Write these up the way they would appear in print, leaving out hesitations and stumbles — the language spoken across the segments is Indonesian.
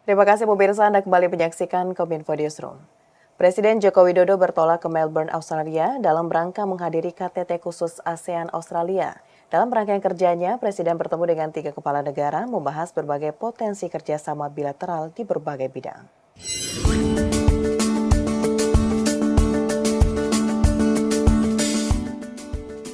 Terima kasih pemirsa, Anda kembali menyaksikan Kominfo Newsroom. Presiden Joko Widodo bertolak ke Melbourne, Australia dalam rangka menghadiri KTT khusus ASEAN Australia. Dalam rangkaian kerjanya, Presiden bertemu dengan 3 kepala negara membahas berbagai potensi kerjasama bilateral di berbagai bidang.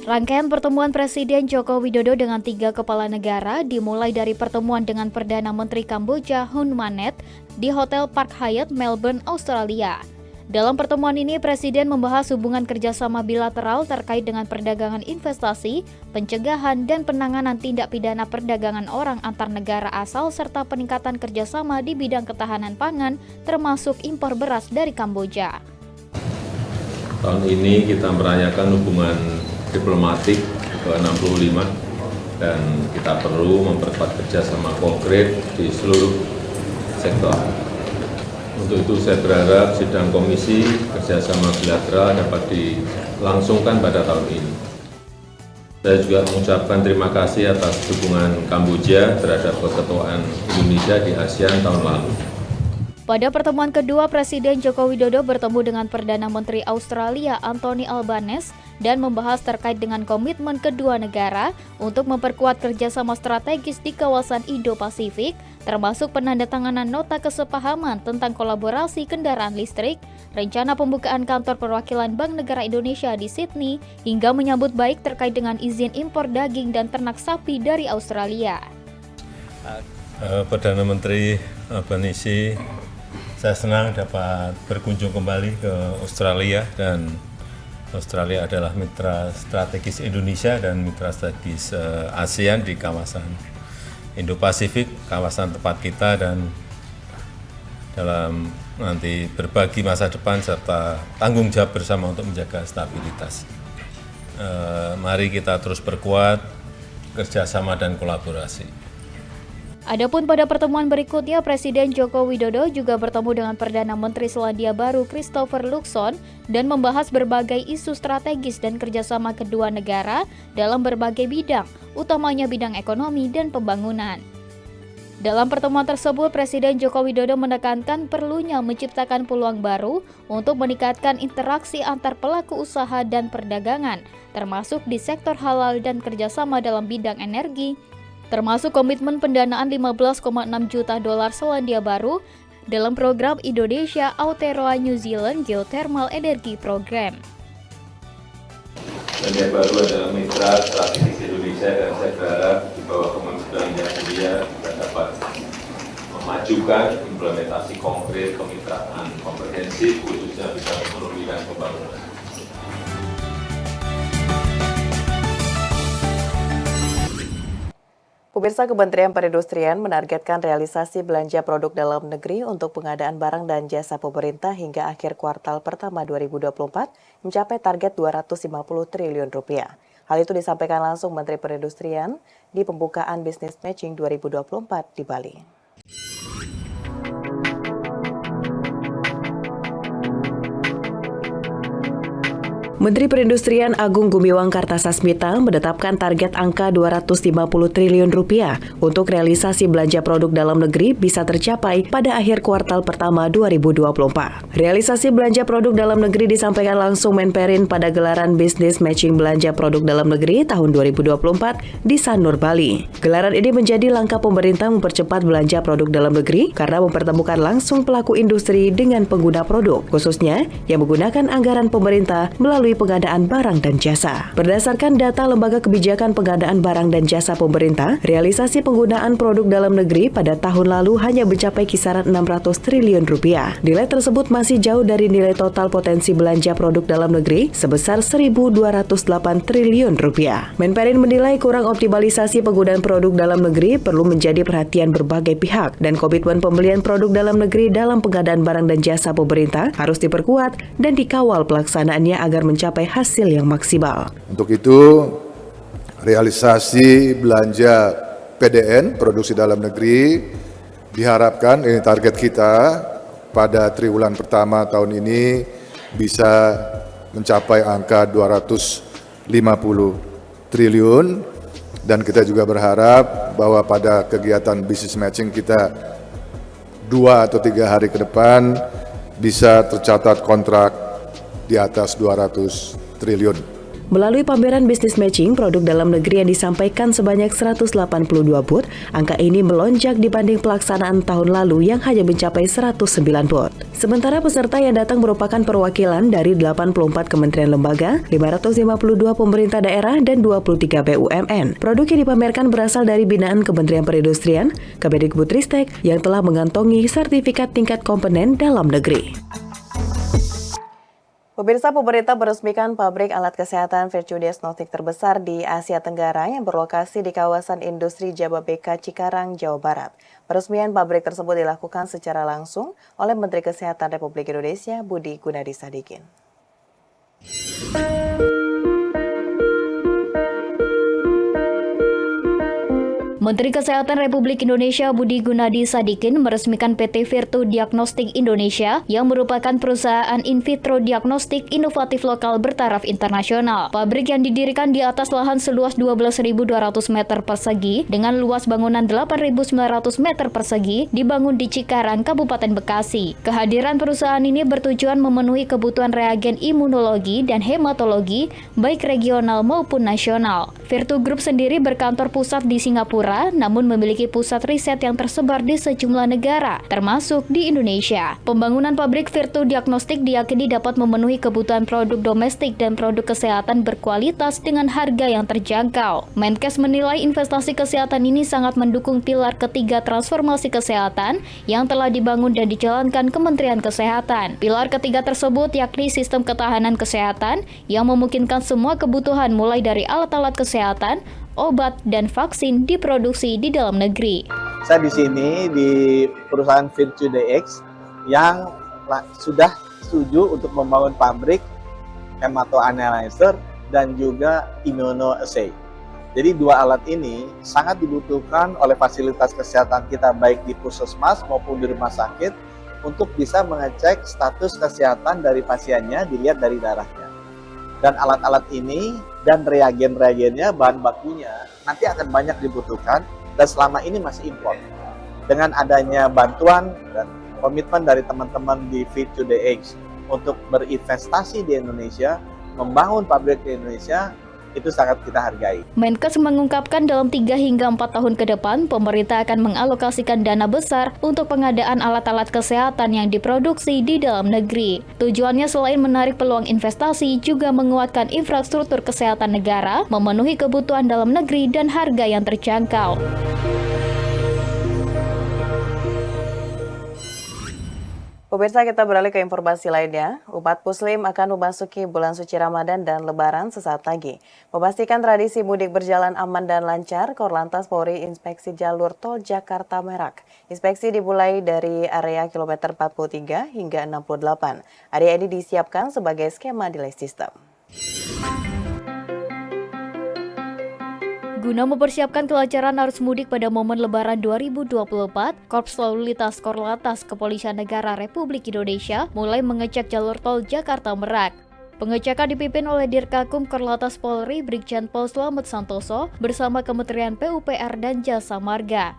Rangkaian pertemuan Presiden Joko Widodo dengan 3 kepala negara dimulai dari pertemuan dengan Perdana Menteri Kamboja Hun Manet di Hotel Park Hyatt, Melbourne, Australia. Dalam pertemuan ini, Presiden membahas hubungan kerjasama bilateral terkait dengan perdagangan investasi, pencegahan, dan penanganan tindak pidana perdagangan orang antar negara asal serta peningkatan kerjasama di bidang ketahanan pangan, termasuk impor beras dari Kamboja. Tahun ini kita merayakan hubungan diplomatik ke-65 dan kita perlu memperkuat kerjasama konkret di seluruh sektor. Untuk itu saya berharap sidang komisi kerjasama bilateral dapat dilangsungkan pada tahun ini. Saya juga mengucapkan terima kasih atas dukungan Kamboja terhadap keketuaan Indonesia di ASEAN tahun lalu. Pada pertemuan kedua, Presiden Joko Widodo bertemu dengan Perdana Menteri Australia Anthony Albanese dan membahas terkait dengan komitmen kedua negara untuk memperkuat kerjasama strategis di kawasan Indo-Pasifik, termasuk penandatanganan nota kesepahaman tentang kolaborasi kendaraan listrik, rencana pembukaan kantor perwakilan Bank Negara Indonesia di Sydney, hingga menyambut baik terkait dengan izin impor daging dan ternak sapi dari Australia. Perdana Menteri Albanese, saya senang dapat berkunjung kembali ke Australia dan Australia adalah mitra strategis Indonesia dan mitra strategis ASEAN di kawasan Indo-Pasifik, kawasan tempat kita dan dalam nanti berbagi masa depan serta tanggung jawab bersama untuk menjaga stabilitas. Mari kita terus perkuat kerjasama dan kolaborasi. Adapun pada pertemuan berikutnya, Presiden Joko Widodo juga bertemu dengan Perdana Menteri Selandia Baru Christopher Luxon dan membahas berbagai isu strategis dan kerjasama kedua negara dalam berbagai bidang, utamanya bidang ekonomi dan pembangunan. Dalam pertemuan tersebut, Presiden Joko Widodo menekankan perlunya menciptakan peluang baru untuk meningkatkan interaksi antar pelaku usaha dan perdagangan, termasuk di sektor halal dan kerjasama dalam bidang energi, termasuk komitmen pendanaan 15,6 juta dolar Selandia Baru dalam program Indonesia Aotearoa New Zealand Geothermal Energy Program. Selandia Baru adalah mitra strategis Indonesia dan saya berharap di bawah kepemimpinan Yang Mulia kita dapat memajukan implementasi konkret kemitraan komprehensif khususnya bidang ekonomi dan pembangunan. Pemirsa, Kementerian Perindustrian menargetkan realisasi belanja produk dalam negeri untuk pengadaan barang dan jasa pemerintah hingga akhir kuartal pertama 2024 mencapai target 250 triliun rupiah. Hal itu disampaikan langsung Menteri Perindustrian di pembukaan Business Matching 2024 di Bali. Menteri Perindustrian Agung Gumiwang Kartasasmita menetapkan target angka 250 triliun rupiah untuk realisasi belanja produk dalam negeri bisa tercapai pada akhir kuartal pertama 2024. Realisasi belanja produk dalam negeri disampaikan langsung Menperin pada gelaran Business Matching Belanja Produk Dalam Negeri tahun 2024 di Sanur, Bali. Gelaran ini menjadi langkah pemerintah mempercepat belanja produk dalam negeri karena mempertemukan langsung pelaku industri dengan pengguna produk, khususnya yang menggunakan anggaran pemerintah melalui pengadaan barang dan jasa. Berdasarkan data Lembaga Kebijakan Pengadaan Barang dan Jasa Pemerintah, realisasi penggunaan produk dalam negeri pada tahun lalu hanya mencapai kisaran 600 triliun rupiah. Nilai tersebut masih jauh dari nilai total potensi belanja produk dalam negeri sebesar 1.208 triliun rupiah. Menperin menilai kurang optimalisasi penggunaan produk dalam negeri perlu menjadi perhatian berbagai pihak dan komitmen pembelian produk dalam negeri dalam pengadaan barang dan jasa pemerintah harus diperkuat dan dikawal pelaksanaannya agar mencapai hasil yang maksimal. Untuk itu, realisasi belanja PDN, produksi dalam negeri, diharapkan, ini target kita, pada triwulan pertama tahun ini bisa mencapai angka 250 triliun, dan kita juga berharap bahwa pada kegiatan business matching kita 2 atau 3 hari ke depan bisa tercatat kontrak di atas 200 triliun. Melalui pameran bisnis matching produk dalam negeri yang disampaikan sebanyak 182 booth, angka ini melonjak dibanding pelaksanaan tahun lalu yang hanya mencapai 109 booth. Sementara peserta yang datang merupakan perwakilan dari 84 kementerian lembaga, 552 pemerintah daerah, dan 23 BUMN. Produk yang dipamerkan berasal dari binaan Kementerian Perindustrian, Kemendikbudristek yang telah mengantongi sertifikat tingkat komponen dalam negeri. Pemirsa, pemerintah meresmikan pabrik alat kesehatan Virtue Diagnostik terbesar di Asia Tenggara yang berlokasi di kawasan industri Jababeka, Cikarang, Jawa Barat. Peresmian pabrik tersebut dilakukan secara langsung oleh Menteri Kesehatan Republik Indonesia Budi Gunadi Sadikin. Menteri Kesehatan Republik Indonesia Budi Gunadi Sadikin meresmikan PT Virtue Diagnostik Indonesia yang merupakan perusahaan in vitro diagnostik inovatif lokal bertaraf internasional. Pabrik yang didirikan di atas lahan seluas 12.200 meter persegi dengan luas bangunan 8.900 meter persegi dibangun di Cikarang, Kabupaten Bekasi. Kehadiran perusahaan ini bertujuan memenuhi kebutuhan reagen imunologi dan hematologi baik regional maupun nasional. Virtue Group sendiri berkantor pusat di Singapura, namun memiliki pusat riset yang tersebar di sejumlah negara, termasuk di Indonesia. Pembangunan pabrik Virtue Diagnostik diyakini dapat memenuhi kebutuhan produk domestik dan produk kesehatan berkualitas dengan harga yang terjangkau. Menkes menilai investasi kesehatan ini sangat mendukung pilar ketiga transformasi kesehatan yang telah dibangun dan dijalankan Kementerian Kesehatan. Pilar ketiga tersebut yakni sistem ketahanan kesehatan yang memungkinkan semua kebutuhan mulai dari alat-alat kesehatan, obat, dan vaksin diproduksi di dalam negeri. Saya di sini di perusahaan Virtue DX yang sudah setuju untuk membangun pabrik hematoanalyzer dan juga immunoassay. Jadi dua alat ini sangat dibutuhkan oleh fasilitas kesehatan kita baik di puskesmas maupun di rumah sakit untuk bisa mengecek status kesehatan dari pasiennya dilihat dari darahnya. Dan alat-alat ini dan reagen-reagennya, bahan bakunya nanti akan banyak dibutuhkan dan selama ini masih impor. Dengan adanya bantuan dan komitmen dari teman-teman di Virtue DX untuk berinvestasi di Indonesia, membangun pabrik di Indonesia, itu sangat kita hargai. Menkes mengungkapkan dalam 3 hingga 4 tahun ke depan, pemerintah akan mengalokasikan dana besar untuk pengadaan alat-alat kesehatan yang diproduksi di dalam negeri. Tujuannya selain menarik peluang investasi, juga menguatkan infrastruktur kesehatan negara, memenuhi kebutuhan dalam negeri dan harga yang terjangkau. Pemirsa, kita beralih ke informasi lainnya. Umat Muslim akan memasuki bulan suci Ramadan dan Lebaran sesaat lagi. Memastikan tradisi mudik berjalan aman dan lancar, Korlantas Polri inspeksi jalur tol Jakarta Merak. Inspeksi dimulai dari area kilometer 43 hingga 68. Area ini disiapkan sebagai skema delay system. Guna mempersiapkan kelancaran arus mudik pada momen Lebaran 2024, Korps Lalu Lintas Korlantas Kepolisian Negara Republik Indonesia mulai mengecek jalur tol Jakarta Merak. Pengecekan dipimpin oleh Dirgakum Korlantas Polri Brigjen Pol Slamet Santoso bersama Kementerian PUPR dan Jasa Marga.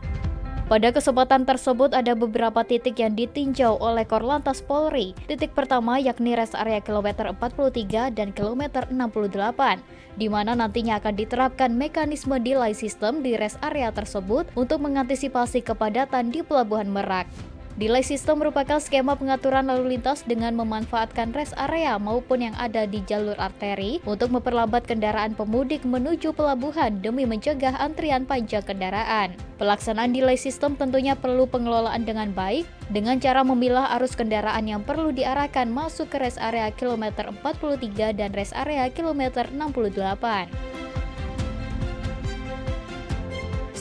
Pada kesempatan tersebut ada beberapa titik yang ditinjau oleh Korlantas Polri. Titik pertama yakni rest area kilometer 43 dan kilometer 68, di mana nantinya akan diterapkan mekanisme delay system di rest area tersebut untuk mengantisipasi kepadatan di Pelabuhan Merak. Delay system merupakan skema pengaturan lalu lintas dengan memanfaatkan rest area maupun yang ada di jalur arteri untuk memperlambat kendaraan pemudik menuju pelabuhan demi mencegah antrian panjang kendaraan. Pelaksanaan delay system tentunya perlu pengelolaan dengan baik dengan cara memilah arus kendaraan yang perlu diarahkan masuk ke rest area kilometer 43 dan rest area kilometer 68.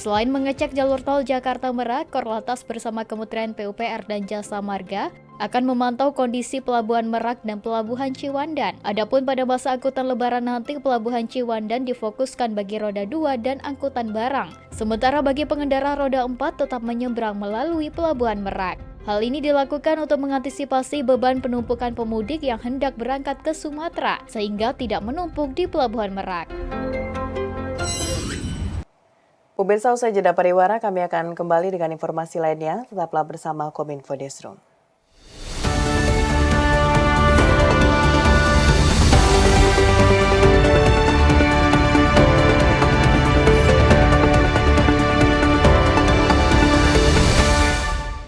Selain mengecek jalur tol Jakarta Merak, Korlantas bersama Kementerian PUPR dan Jasa Marga akan memantau kondisi Pelabuhan Merak dan Pelabuhan Ciwandan. Adapun pada masa angkutan Lebaran nanti, Pelabuhan Ciwandan difokuskan bagi roda 2 dan angkutan barang. Sementara bagi pengendara roda 4 tetap menyeberang melalui Pelabuhan Merak. Hal ini dilakukan untuk mengantisipasi beban penumpukan pemudik yang hendak berangkat ke Sumatera, sehingga tidak menumpuk di Pelabuhan Merak. Pemirsa, usai jeda pariwara, kami akan kembali dengan informasi lainnya. Tetaplah bersama Kominfo Newsroom.